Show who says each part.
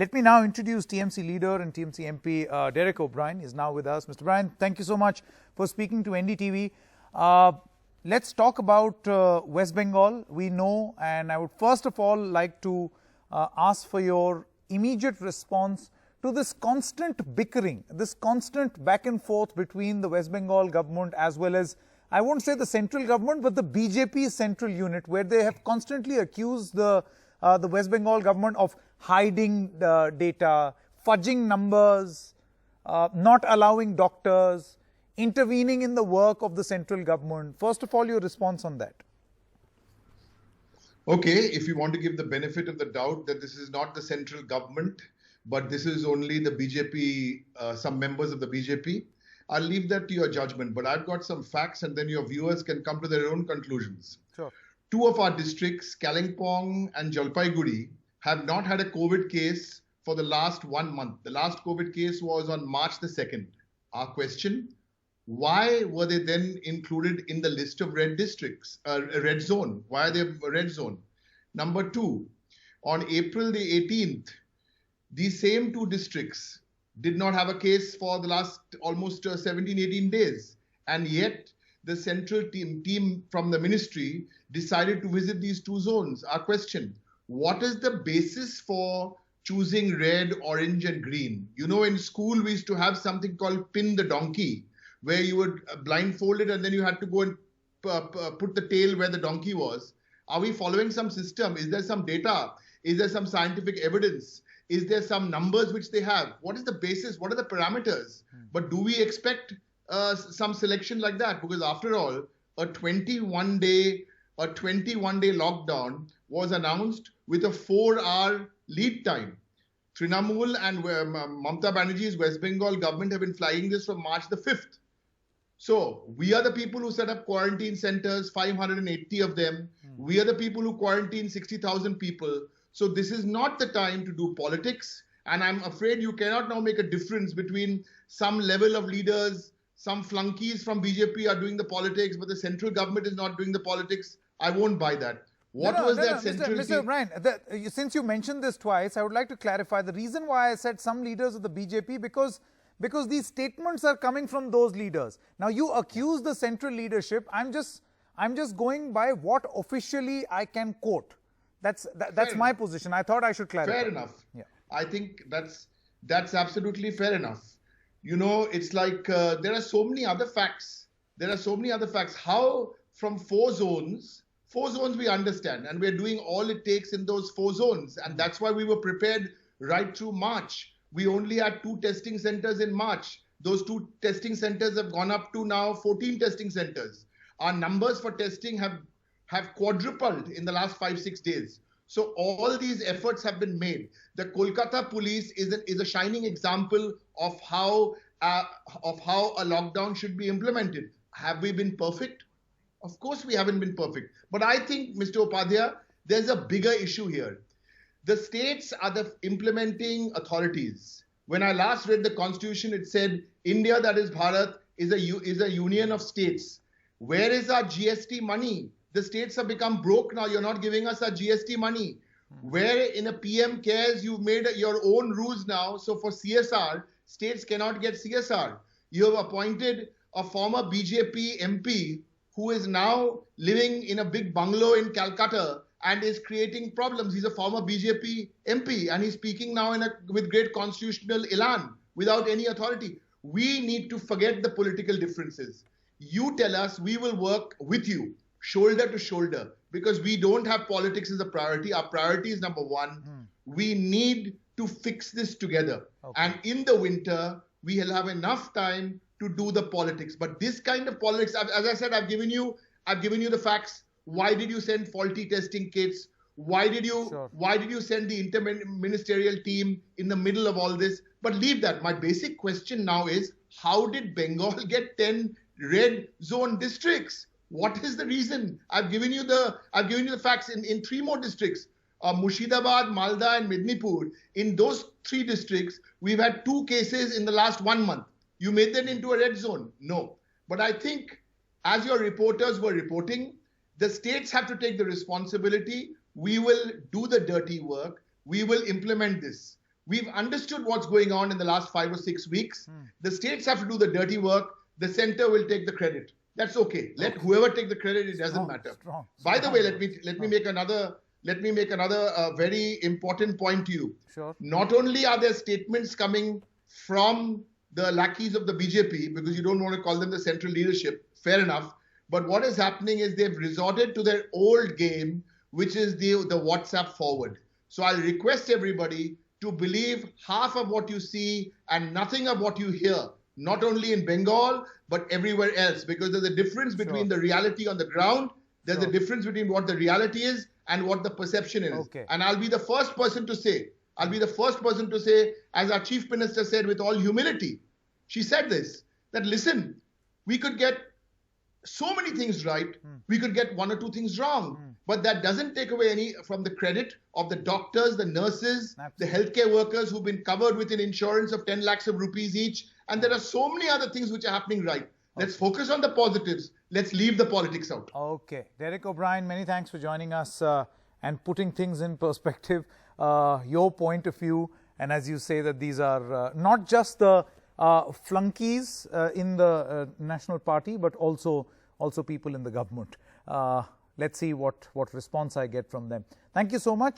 Speaker 1: Let me now introduce TMC leader and TMC MP Derek O'Brien is now with us. Mr. O'Brien, thank you so much for speaking to NDTV. Let's talk about West Bengal. We know, and I would first of all like to ask for your immediate response to this constant bickering, this constant back and forth between the West Bengal government as well as, I won't say the central government, but the BJP central unit, where they have constantly accused the West Bengal government of hiding data, fudging numbers, not allowing doctors, intervening in the work of the central government. First of all, your response on that.
Speaker 2: Okay, if you want to give the benefit of the doubt that this is not the central government, but this is only the BJP, some members of the BJP, I'll leave that to your judgment. But I've got some facts and then your viewers can come to their own conclusions.
Speaker 1: Sure.
Speaker 2: Two of our districts, Kalimpong and Jalpaiguri, have not had a COVID case for the last 1 month. The last COVID case was on March the 2nd. Our question, why were they then included in the list of red districts, red zone? Why are they a red zone? Number two, on April the 18th, these same two districts did not have a case for the last almost 17, 18 days. And yet the central team from the ministry decided to visit these two zones. Our question, what is the basis for choosing red, orange and green? You know, in school, we used to have something called pin the donkey, where you would blindfold it and then you had to go and put the tail where the donkey was. Are we following some system? Is there some data? Is there some scientific evidence? Is there some numbers which they have? What is the basis? What are the parameters? But do we expect some selection like that? Because after all, a 21-day lockdown was announced with a 4-hour lead time. Trinamool and Mamata Banerjee's West Bengal government have been flying this from March the 5th. So we are the people who set up quarantine centers, 580 of them. We are the people who quarantine 60,000 people. So this is not the time to do politics. And I'm afraid you cannot now make a difference between some level of leaders, some flunkies from BJP are doing the politics, but the central government is not doing the politics. I won't buy that.
Speaker 1: Mr. O'Brien, since you mentioned this twice, I would like to clarify the reason why I said some leaders of the BJP, because these statements are coming from those leaders. Now you accuse the central leadership. I'm just going by what officially I can quote. That's my position. I thought I should clarify.
Speaker 2: Fair enough. Yeah. I think that's absolutely fair enough. You know, it's like there are so many other facts. How from 4 zones we understand, and we're doing all it takes in those 4 zones. And that's why we were prepared right through March. We only had 2 testing centers in March. Those 2 testing centers have gone up to now 14 testing centers. Our numbers for testing have quadrupled in the last 5-6 days. So all these efforts have been made. The Kolkata police is a shining example of how a lockdown should be implemented. Have we been perfect? Of course we haven't been perfect. But I think, Mr. Upadhyay, there's a bigger issue here. The states are the implementing authorities. When I last read the constitution, it said India, that is Bharat, is a union of states. Where is our GST money? The states have become broke now. You're not giving us our GST money. Where in a PM cares, you've made your own rules now. So for CSR, states cannot get CSR. You have appointed a former BJP MP who is now living in a big bungalow in Calcutta and is creating problems. He's a former BJP MP and he's speaking now with great constitutional elan without any authority. We need to forget the political differences. You tell us, we will work with you, shoulder to shoulder, because we don't have politics as a priority. Our priority is number 1. We need to fix this together. Okay. And in the winter, we'll have enough time to do the politics. But this kind of politics, as I said, I've given you the facts. Why did you send faulty testing kits? Why did you send the interministerial team in the middle of all this? But leave that. My basic question now is, how did Bengal get 10 red zone districts? What is the reason? I've given you the facts in 3 more districts. Murshidabad, Malda and Mednipur. In those 3 districts, we've had 2 cases in the last 1 month. You made that into a red zone? No. But I think, as your reporters were reporting, the states have to take the responsibility. We will do the dirty work. We will implement this. We've understood what's going on in the last 5 or 6 weeks. The states have to do the dirty work. The center will take the credit. That's okay. Let whoever take the credit, it doesn't matter. By the way, let me make another very important point to you.
Speaker 1: Sure.
Speaker 2: Not only are there statements coming from the lackeys of the BJP, because you don't want to call them the central leadership, fair enough. But what is happening is they've resorted to their old game, which is the WhatsApp forward. So I'll request everybody to believe half of what you see and nothing of what you hear, not only in Bengal, but everywhere else, because there's a difference between the reality on the ground. There's a difference between what the reality is and what the perception is. And I'll be the first person to say, as our chief minister said with all humility, she said this, that listen, we could get so many things right, we could get 1 or 2 things wrong, but that doesn't take away any from the credit of the doctors, the nurses, the healthcare workers who've been covered with an insurance of 10 lakhs of rupees each. And there are so many other things which are happening right. Let's focus on the positives. Let's leave the politics out.
Speaker 1: Okay. Derek O'Brien, many thanks for joining us and putting things in perspective, your point of view. And as you say that these are not just the flunkies in the National Party, but also people in the government. Let's see what response I get from them. Thank you so much.